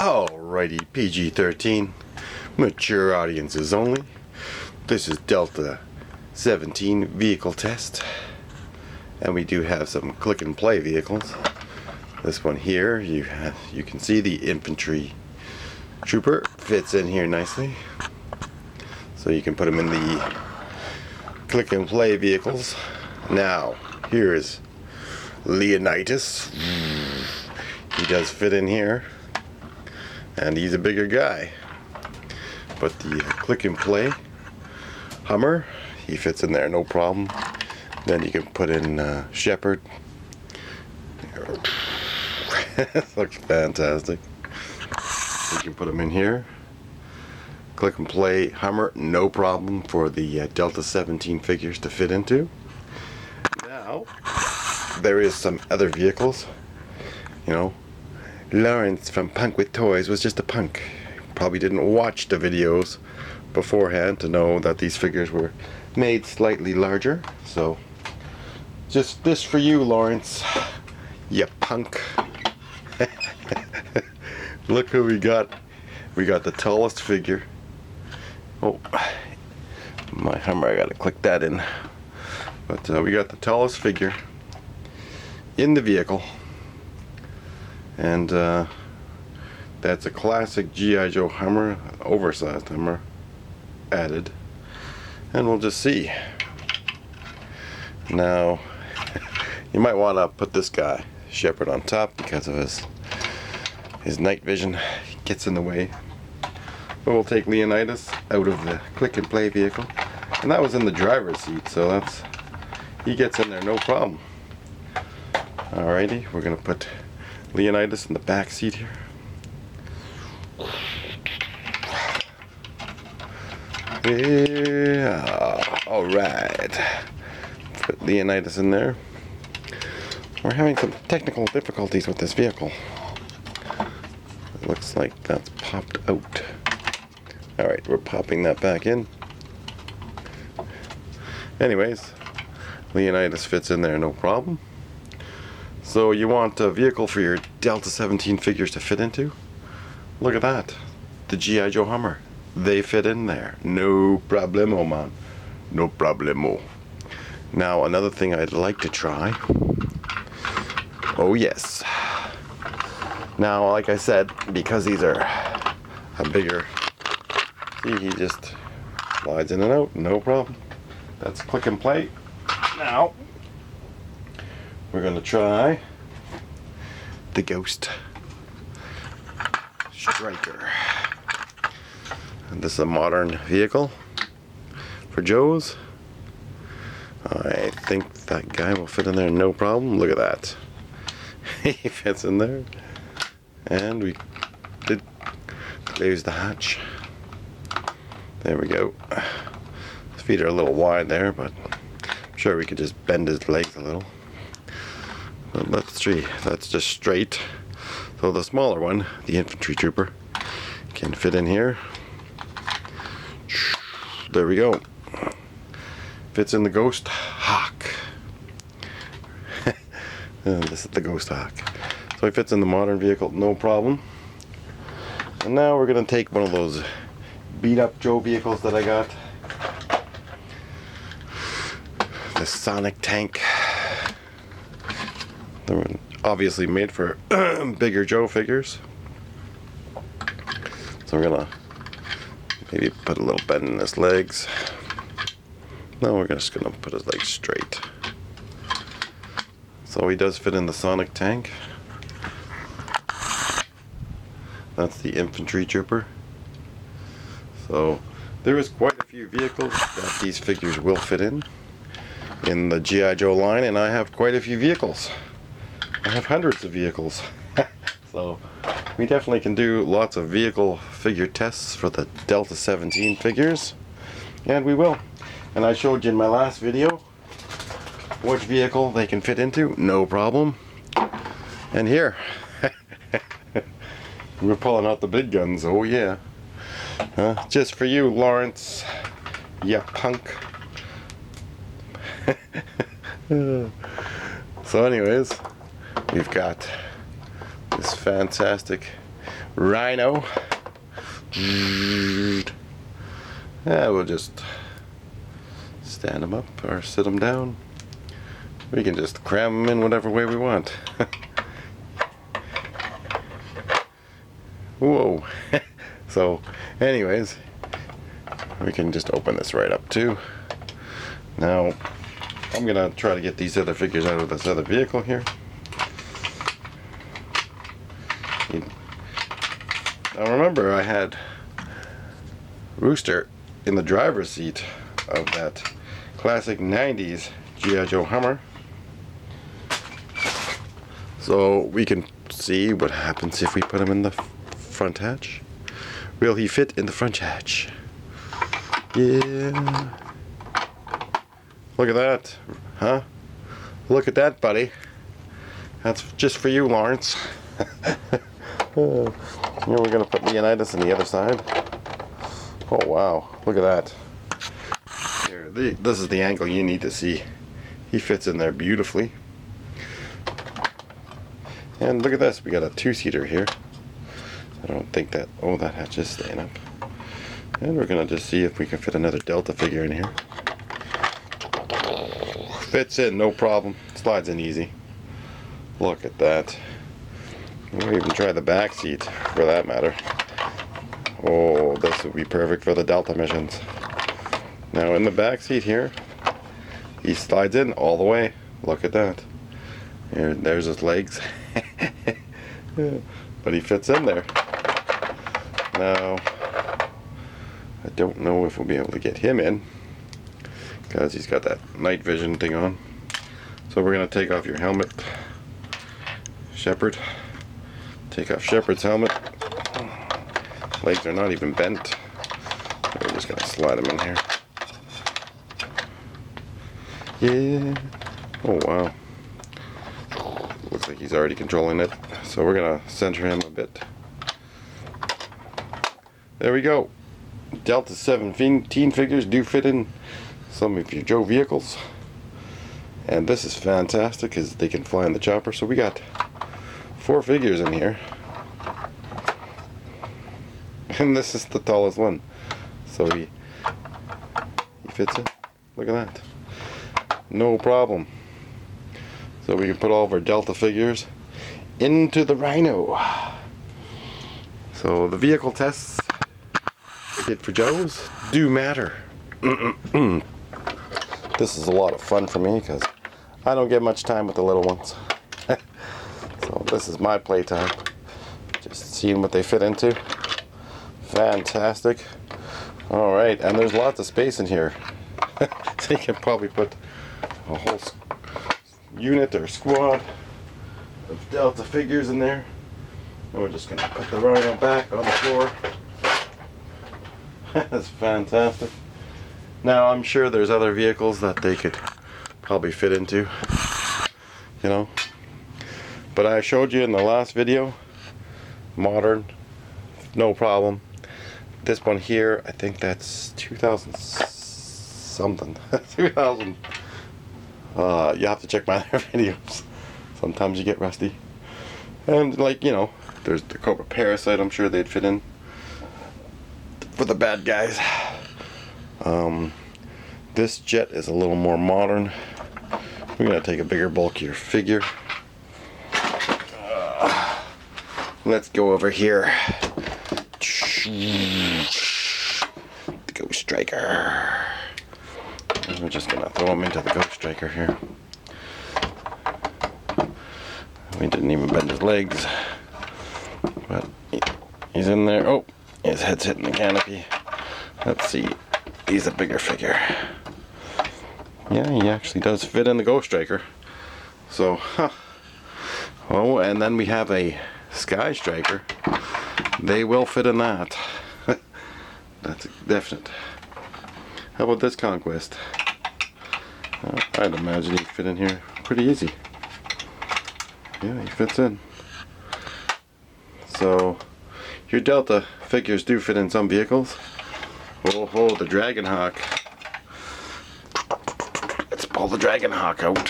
Alrighty, PG-13, mature audiences only. This is Delta 17 vehicle test, and we do have some click and play vehicles. This one here, you can see the infantry trooper fits in here nicely, so you can put him in the click and play vehicles. Now here is Leonidas. He does fit in here, and he's a bigger guy, but the click and play Hummer, he fits in there no problem. Then you can put in Shepherd. Looks fantastic. You can put him in here. Click and play Hummer, no problem for the Delta 17 figures to fit into. Now there is some other vehicles. You know, Lawrence from Punk with Toys was just a punk. Probably didn't watch the videos beforehand to know that these figures were made slightly larger. So just this for you, Lawrence, you punk. Look who we got. We got the tallest figure. Oh, my Hummer, I gotta click that in. But we got the tallest figure in the vehicle, and that's a classic G.I. Joe Hummer, oversized Hummer added, and we'll just see. Now you might want to put this guy Shepherd on top because of his night vision gets in the way. But we'll take Leonidas out of the click and play vehicle, and that was in the driver's seat, so he gets in there no problem. Alrighty, we're gonna put Leonidas in the back seat here. Yeah, alright. Put Leonidas in there. We're having some technical difficulties with this vehicle. It looks like that's popped out. Alright, we're popping that back in. Anyways, Leonidas fits in there no problem. So you want a vehicle for your Delta 17 figures to fit into? Look at that. The G.I. Joe Hummer. They fit in there. No problemo, man. No problemo. Now, another thing I'd like to try. Oh, yes. Now, like I said, because these are a bigger... See, he just slides in and out. No problem. That's click and play. Now, we're going to try the Ghost Striker. And this is a modern vehicle for Joe's. I think that guy will fit in there no problem. Look at that. He fits in there. And we did close the hatch. There we go. His feet are a little wide there, but I'm sure we could just bend his legs a little. But let's see, that's just straight. So the smaller one, the infantry trooper, can fit in here. There we go. Fits in the Ghost Hawk. This is the Ghost Hawk. So he fits in the modern vehicle, no problem. And now we're going to take one of those beat up Joe vehicles that I got. The Sonic Tank. They're obviously made for bigger Joe figures. So we're going to maybe put a little bend in his legs. No, we're just going to put his legs straight. So he does fit in the Sonic Tank. That's the infantry trooper. So there is quite a few vehicles that these figures will fit in the G.I. Joe line, and I have quite a few vehicles. I have hundreds of vehicles. So we definitely can do lots of vehicle figure tests for the Delta 17 figures, and we will. And I showed you in my last video which vehicle they can fit into, no problem. And here, we're pulling out the big guns, oh yeah. Just for you, Lawrence, ya punk. So anyways, we've got this fantastic Rhino. Yeah, we'll just stand them up or sit them down. We can just cram them in whatever way we want. Whoa. So anyways, we can just open this right up too. Now I'm gonna try to get these other figures out of this other vehicle here. Now remember, I had Rooster in the driver's seat of that classic 90s G.I. Joe Hummer. So we can see what happens if we put him in the front hatch. Will he fit in the front hatch? Yeah. Look at that, huh? Look at that, buddy. That's just for you, Lawrence. Here we're gonna put Leonidas on the other side. Oh wow, look at that. Here, this is the angle you need to see. He fits in there beautifully. And look at this, we got a two-seater here. I don't think that, oh, that hatch is staying up. And we're gonna just see if we can fit another Delta figure in here. Fits in, no problem. Slides in easy. Look at that. We'll even try the back seat, for that matter. Oh, this would be perfect for the Delta missions. Now in the back seat here, he slides in all the way. Look at that. There's his legs. But he fits in there. Now, I don't know if we'll be able to get him in, because he's got that night vision thing on. So we're going to take off your helmet, Shepherd. Take off Shepherd's helmet. Legs are not even bent. We're just going to slide him in here. Yeah. Oh wow. Looks like he's already controlling it. So we're going to center him a bit. There we go. Delta 17 figures do fit in some of your Joe vehicles. And this is fantastic because they can fly in the chopper. So we got 4 figures in here. And this is the tallest one. So he fits in. Look at that. No problem. So we can put all of our Delta figures into the Rhino. So the vehicle tests we did for Joe's do matter. This is a lot of fun for me because I don't get much time with the little ones. So this is my playtime. Just seeing what they fit into. Fantastic. Alright, and there's lots of space in here. So you can probably put a whole unit or squad of Delta figures in there. And we're just going to put the Rhino back on the floor. That's fantastic. Now I'm sure there's other vehicles that they could probably fit into, you know. But I showed you in the last video, modern, no problem. This one here, I think that's 2000 something. 2000. You have to check my other videos. Sometimes you get rusty. And like, you know, there's the Cobra Parasite, I'm sure they'd fit in for the bad guys. This jet is a little more modern. We're going to take a bigger, bulkier figure. Let's go over here. The Ghost Striker. And we're just going to throw him into the Ghost Striker here. We didn't even bend his legs. But he's in there. Oh, his head's hitting the canopy. Let's see. He's a bigger figure. Yeah, he actually does fit in the Ghost Striker. So, huh. Oh, and then we have a Sky Striker. They will fit in that. That's definite. How about this Conquest? I'd imagine he'd fit in here pretty easy. Yeah, he fits in. So, your Delta figures do fit in some vehicles. Oh, the Dragon Hawk. Let's pull the Dragon Hawk out.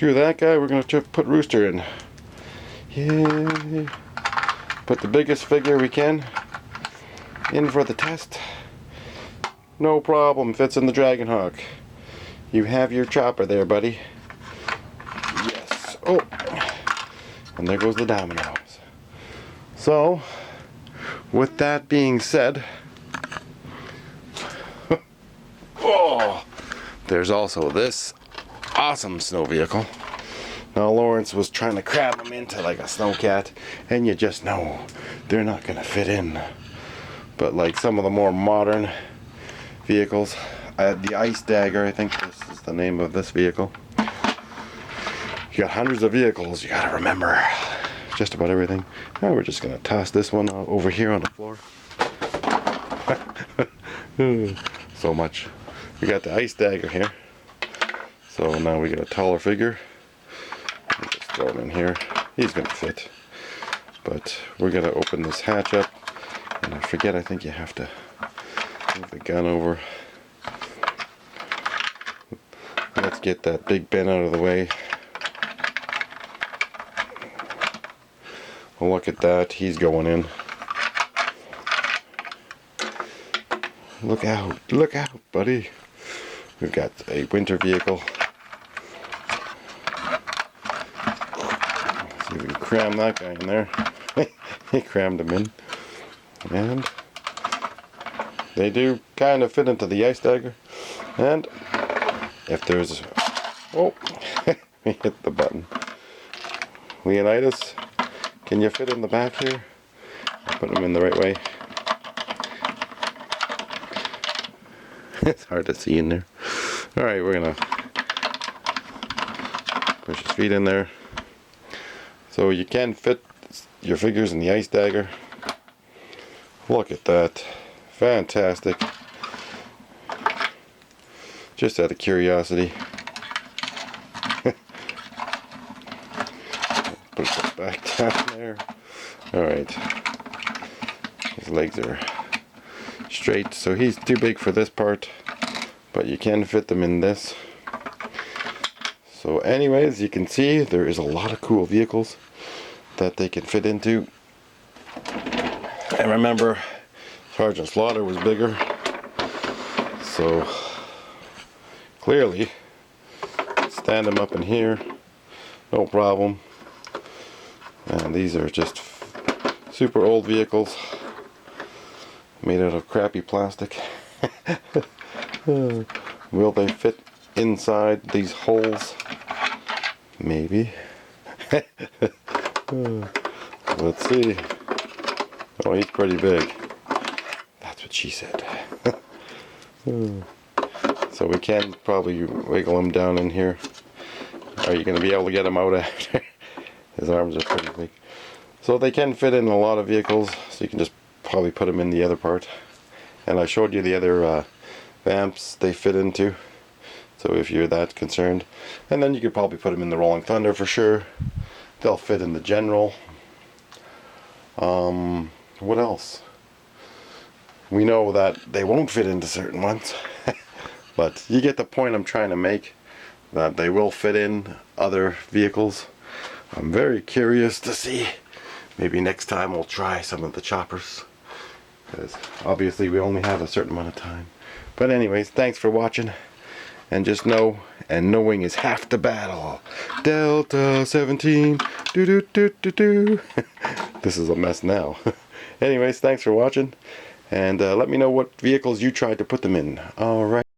screw that guy. We're going to put Rooster in. Yay. Put the biggest figure we can in for the test. No problem, fits in the Dragonhawk. You have your chopper there, buddy. Yes. Oh, and there goes the dominoes. So, with that being said, oh, there's also this awesome snow vehicle. Now Lawrence was trying to cram them into like a snowcat, and you just know they're not going to fit in. But like some of the more modern vehicles, the Ice Dagger, I think this is the name of this vehicle. You got hundreds of vehicles, you got to remember just about everything. Now we're just going to toss this one over here on the floor. So much. We got the Ice Dagger here. So now we get a taller figure. We'll just throw him in here. He's going to fit. But we're going to open this hatch up. And I forget, I think you have to move the gun over. Let's get that big bin out of the way. Well, look at that. He's going in. Look out. Look out, buddy. We've got a winter vehicle. Let's see if we can cram that guy in there. He crammed him in. And they do kind of fit into the Ice Dagger. And if there's... Oh, we hit the button. Leonidas, can you fit in the back here? I'll put him in the right way. It's hard to see in there. Alright, we're going to push his feet in there. So you can fit your figures in the Ice Dagger. Look at that. Fantastic. Just out of curiosity. Push that back down there. Alright. His legs are straight, so he's too big for this part, but you can fit them in this. So anyways, you can see there is a lot of cool vehicles that they can fit into. And remember, Sergeant Slaughter was bigger, so clearly stand them up in here, no problem. And these are just super old vehicles made out of crappy plastic. Will they fit inside these holes? Maybe. Let's see. Oh, he's pretty big. That's what she said. So we can probably wiggle him down in here. Are you going to be able to get him out after? His arms are pretty big. So they can fit in a lot of vehicles, so you can just probably put them in the other part. And I showed you the other vamps they fit into, so if you're that concerned. And then you could probably put them in the Rolling Thunder for sure. They'll fit in the General. What else? We know that they won't fit into certain ones. But you get the point I'm trying to make, that they will fit in other vehicles. I'm very curious to see. Maybe next time we'll try some of the choppers, because obviously we only have a certain amount of time. But anyways, thanks for watching, and just know, and knowing is half the battle. Delta 17, do do do do do. This is a mess now. Anyways, thanks for watching, and let me know what vehicles you tried to put them in. Alright.